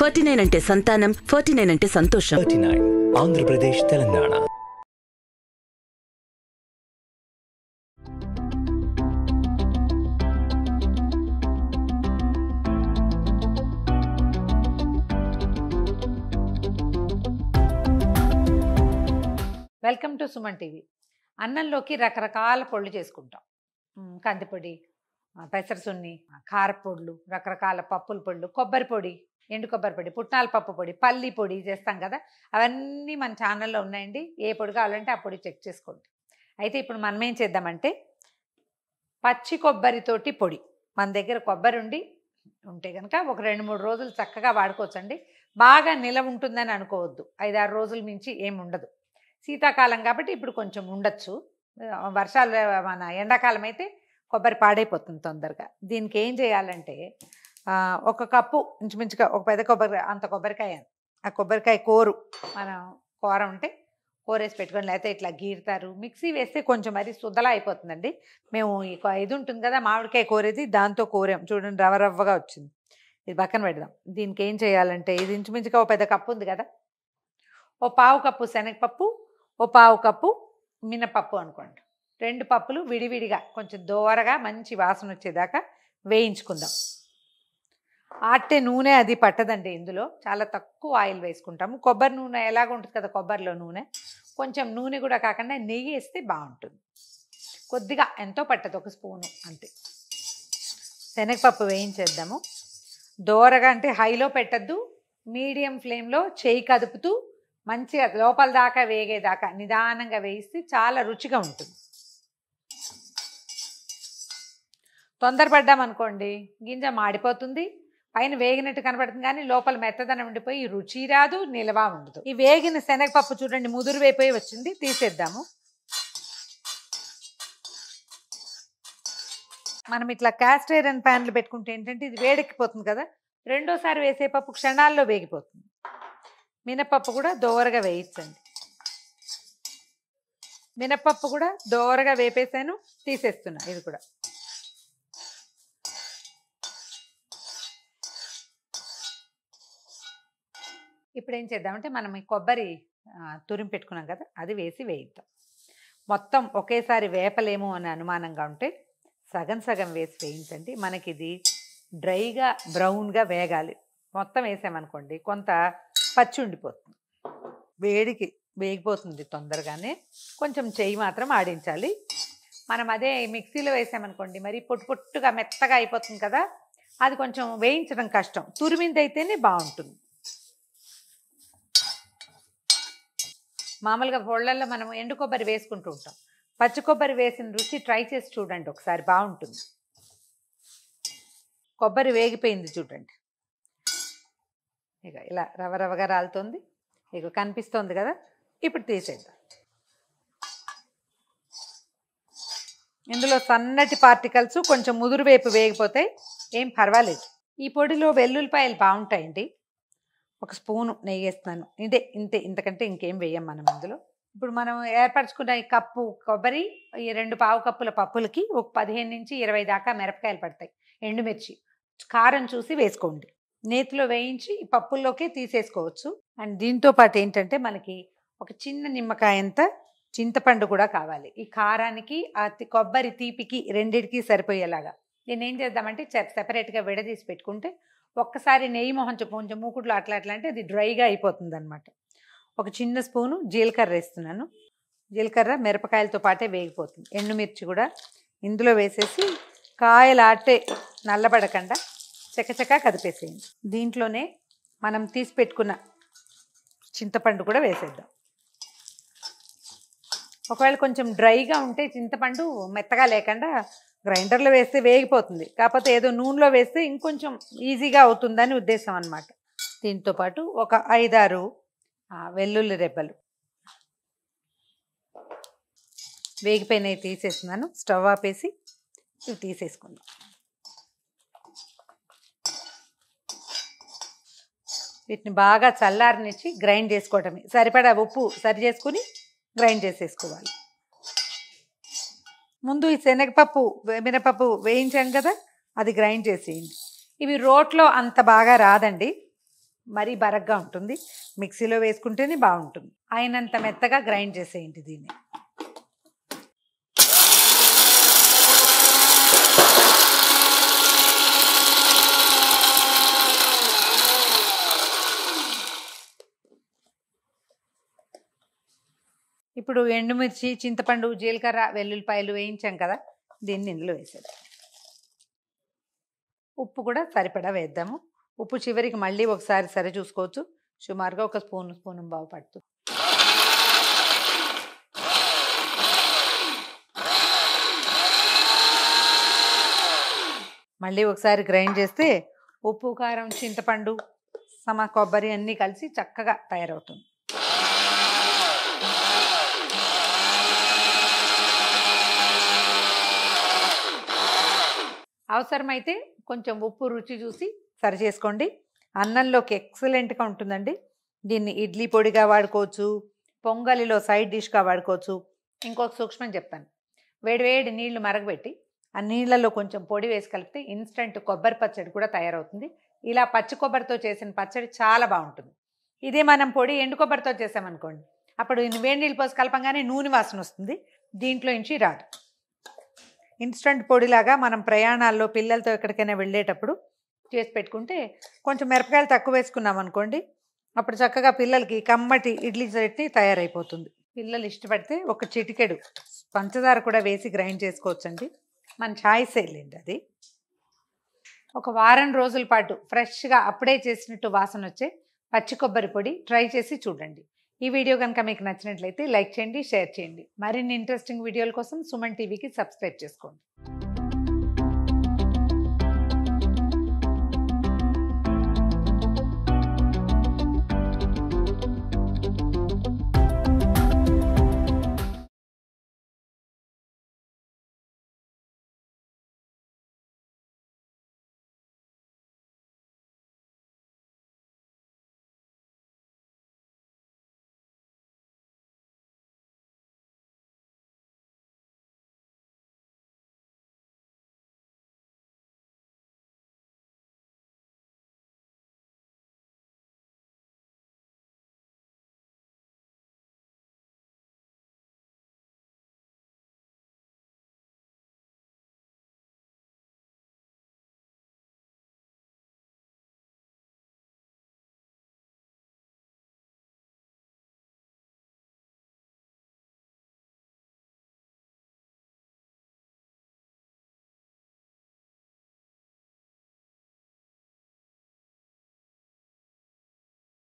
49 అంటే సంతానం, 49 అంటే సంతోషం. 39 Andhra Pradesh, Telangana. Welcome to Suman TV. అన్నంలోకి రకరకాల పొళ్ళు చేసుకుంటాం. కందిపొడి, పెసరసున్ని, కారపొడులు, రకరకాల పప్పుల పొళ్ళు, కొబ్బరి పొడి, ఎండు కొబ్బరి పొడి, పుట్నాల పప్పు పొడి, పల్లి పొడి చేస్తాం కదా. అవన్నీ మన ఛానల్లో ఉన్నాయండి. ఏ పొడి కావాలంటే ఆ పొడి చెక్ చేసుకోండి. అయితే ఇప్పుడు మనం ఏం చేద్దామంటే పచ్చి కొబ్బరితోటి పొడి. మన దగ్గర కొబ్బరి ఉంటే కనుక ఒక 2-3 రోజులు చక్కగా వాడుకోవచ్చండి. బాగా నిలవ ఉంటుందని అనుకోవద్దు. 5-6 రోజుల మించి ఏమి ఉండదు. శీతాకాలం కాబట్టి ఇప్పుడు కొంచెం ఉండొచ్చు. వర్షాలు మన ఎండాకాలం అయితే కొబ్బరి పాడైపోతుంది తొందరగా. దీనికి ఏం చేయాలంటే ఒక కప్పు ఇంచుమించుగా ఒక పెద్ద కొబ్బరి అంత కొబ్బరికాయ, ఆ కొబ్బరికాయ కోరు మనం కూర ఉంటే కోరేసి పెట్టుకొని, లేకపోతే ఇట్లా గీరుతారు. మిక్సీ వేస్తే కొంచెం మరి సుద్దలా అయిపోతుందండి. మేము ఇది ఉంటుంది కదా మామిడికాయ కోరేది, దాంతో కోరాం చూడండి, రవ్వగా వచ్చింది. ఇది పక్కన పెడదాం. దీనికి ఏం చేయాలంటే ఇది ఇంచుమించుగా ఒక పెద్ద కప్పు ఉంది కదా, ఓ పావు కప్పు శనగపప్పు, ఓ పావు కప్పు మినపప్పు అనుకోండి. 2 పప్పులు విడివిడిగా కొంచెం దోరగా మంచి వాసన వచ్చేదాకా వేయించుకుందాం. ఆట్టే నూనె అది పట్టదండి. ఇందులో చాలా తక్కువ ఆయిల్ వేసుకుంటాము. కొబ్బరి నూనె ఎలాగ ఉంటుంది కదా, కొబ్బరిలో నూనె కొంచెం నూనె కూడా కాకుండా నెయ్యి వేస్తే బాగుంటుంది. కొద్దిగా ఎంతో పట్టదు, 1 స్పూను అంతే. శనగపప్పు వేయించేద్దాము. దోరగా అంటే హైలో పెట్టద్దు, మీడియం ఫ్లేమ్లో చేయి కదుపుతూ మంచిగా లోపల దాకా వేగేదాకా నిదానంగా వేయిస్తే చాలా రుచిగా ఉంటుంది. తొందరపడ్డామనుకోండి గింజ మాడిపోతుంది, పైన వేగినట్టు కనబడుతుంది కానీ లోపల మెత్తదనం ఉండిపోయి రుచి రాదు, నిల్వ ఉండదు. ఈ వేగిన శనగపప్పు చూడండి ముదురు వేపోయి వచ్చింది, తీసేద్దాము. మనం ఇట్లా క్యాస్ట్ ఐరన్ ప్యాన్లు పెట్టుకుంటే ఏంటంటే ఇది వేడెక్కిపోతుంది కదా, రెండోసారి వేసే పప్పు క్షణాల్లో వేగిపోతుంది. మినపప్పు కూడా దోరగా వేయించండి. మినపప్పు కూడా దోరగా వేపేసాను, తీసేస్తున్నా. ఇది కూడా ఇప్పుడు ఏం చేద్దామంటే మనం ఈ కొబ్బరి తురిమి పెట్టుకున్నాం కదా, అది వేసి వేయిద్దాం. మొత్తం ఒకేసారి వేపలేము అని అనుమానంగా ఉంటే సగం సగం వేసి వేయించండి. మనకి ఇది డ్రైగా బ్రౌన్గా వేగాలి. మొత్తం వేసామనుకోండి కొంత పచ్చి ఉండిపోతుంది, వేడికి వేగిపోతుంది తొందరగానే. కొంచెం చెయ్యి మాత్రం ఆడించాలి. మనం అదే మిక్సీలో వేసామనుకోండి మరి పొట్టుగా మెత్తగా అయిపోతుంది కదా, అది కొంచెం వేయించడం కష్టం. తురిమింది అయితేనే బాగుంటుంది. మామూలుగా పొళ్ళల్లో మనం ఎండు కొబ్బరి వేసుకుంటూ ఉంటాం. పచ్చి కొబ్బరి వేసిన రుచి ట్రై చేసి చూడండి ఒకసారి, బాగుంటుంది. కొబ్బరి వేగిపోయింది చూడండి, ఇక ఇలా రవ్వగా రాలుతుంది, ఇక కనిపిస్తుంది కదా. ఇప్పుడు తీసేద్దాం. ఇందులో సన్నటి పార్టికల్స్ కొంచెం ముదురు వేపు వేగిపోతే ఏం పర్వాలేదు. ఈ పొడిలో వెల్లుల్లిపాయలు బాగుంటాయండి. 1 స్పూను నెయ్యి వేస్తున్నాను. ఇంతకంటే ఇంకేం వేయం మనం ఇందులో. ఇప్పుడు మనం ఏర్పరచుకున్న ఈ కప్పు కొబ్బరి, ఈ 2 పావు కప్పుల పప్పులకి ఒక 15 నుంచి 20 దాకా మిరపకాయలు పడతాయి. ఎండుమిర్చి కారం చూసి వేసుకోండి. నేతిలో వేయించి ఈ పప్పుల్లోకే తీసేసుకోవచ్చు. అండ్ దీంతో పాటు ఏంటంటే మనకి ఒక చిన్న నిమ్మకాయంత చింతపండు కూడా కావాలి. ఈ కారానికి ఆ కొబ్బరి తీపికి రెండిటికి సరిపోయేలాగా. దీన్ని ఏం చేద్దామంటే సెపరేట్గా విడదీసి పెట్టుకుంటే ఒక్కసారి నెయ్యి మొహం కొంచెం మూకుట్లో అట్లా అంటే అది డ్రైగా అయిపోతుంది అనమాట. ఒక చిన్న స్పూను జీలకర్ర వేస్తున్నాను. జీలకర్ర మిరపకాయలతో పాటే వేగిపోతుంది. ఎండుమిర్చి కూడా ఇందులో వేసేసి కాయలు ఆటే నల్లబడకుండా చకచకా కదిపేసేయండి. దీంట్లోనే మనం తీసి పెట్టుకున్న చింతపండు కూడా వేసేద్దాం. ఒకవేళ కొంచెం డ్రైగా ఉంటే చింతపండు మెత్తగా లేకుండా గ్రైండర్లో వేస్తే వేగిపోతుంది, కాకపోతే ఏదో నూనెలో వేస్తే ఇంకొంచెం ఈజీగా అవుతుందని ఉద్దేశం అన్నమాట. దీంతో పాటు ఒక 5-6 వెల్లుల్లి రెబ్బలు వేగిపోయినవి తీసేస్తున్నాను. స్టవ్ ఆపేసి ఇవి తీసేసుకుందాం. వీటిని బాగా చల్లారనిచ్చి గ్రైండ్ చేసుకోవటమే. సరిపడా ఉప్పు సరి చేసుకుని గ్రైండ్ చేసేసుకోవాలి. ముందు ఈ శనగపప్పు మినపప్పు వేయించాం కదా, అది గ్రైండ్ చేసేయండి. ఇవి రోట్లో అంత బాగా రాదండి, మరీ బరగ్గా ఉంటుంది. మిక్సీలో వేసుకుంటేనే బాగుంటుంది. అయినంత మెత్తగా గ్రైండ్ చేసేయండి దీన్ని. ఇప్పుడు ఎండుమిర్చి, చింతపండు, జీలకర్ర, వెల్లుల్లిపాయలు వేయించాం కదా, దీన్ని ఇందులో వేసేద్దాం. ఉప్పు కూడా సరిపడా వేద్దాము. ఉప్పు చివరికి మళ్ళీ ఒకసారి సరి చూసుకోవచ్చు. సుమారుగా ఒక స్పూన్ బావు పడుతుంది. మళ్ళీ ఒకసారి గ్రైండ్ చేస్తే ఉప్పు, కారం, చింతపండు, కొబ్బరి అన్నీ కలిసి చక్కగా తయారవుతుంది. అవసరమైతే కొంచెం ఉప్పు రుచి చూసి సరి చేసుకోండి. అన్నంలోకి ఎక్సలెంట్గా ఉంటుందండి. దీన్ని ఇడ్లీ పొడిగా వాడుకోవచ్చు, పొంగలిలో సైడ్ డిష్గా వాడుకోవచ్చు. ఇంకొక సూక్ష్మం చెప్తాను. వేడివేడి నీళ్లు మరగబెట్టి ఆ నీళ్లలో కొంచెం పొడి వేసి కలిపితే ఇన్స్టెంట్ కొబ్బరి పచ్చడి కూడా తయారవుతుంది. ఇలా పచ్చి కొబ్బరితో చేసిన పచ్చడి చాలా బాగుంటుంది. ఇదే మనం పొడి ఎండు కొబ్బరితో చేసామనుకోండి, అప్పుడు వేడి నీళ్ళు పోసి కలపంగానే నూనె వాసన వస్తుంది, దీంట్లో నుంచి రాదు. ఇన్స్టంట్ పొడిలాగా మనం ప్రయాణాల్లో పిల్లలతో ఎక్కడికైనా వెళ్ళేటప్పుడు చేసి పెట్టుకుంటే, కొంచెం మిరపకాయలు తక్కువ వేసుకున్నాం అనుకోండి, అప్పుడు చక్కగా పిల్లలకి కమ్మటి ఇడ్లీ చట్నీ తయారైపోతుంది. పిల్లలు ఇష్టపడితే ఒక చిటికెడు పంచదార కూడా వేసి గ్రైండ్ చేసుకోవచ్చండి. మన చాయిస్ వెళ్ళింది అది. ఒక వారం రోజుల పాటు ఫ్రెష్గా అప్పుడే చేసినట్టు వాసన వచ్చే పచ్చి కొబ్బరి పొడి ట్రై చేసి చూడండి. ఈ వీడియో కనుక మీకు నచ్చినట్లయితే లైక్ చేయండి, షేర్ చేయండి. మరిన్ని ఇంట్రెస్టింగ్ వీడియోల కోసం సుమన్ టీవీకి సబ్స్క్రైబ్ చేసుకోండి.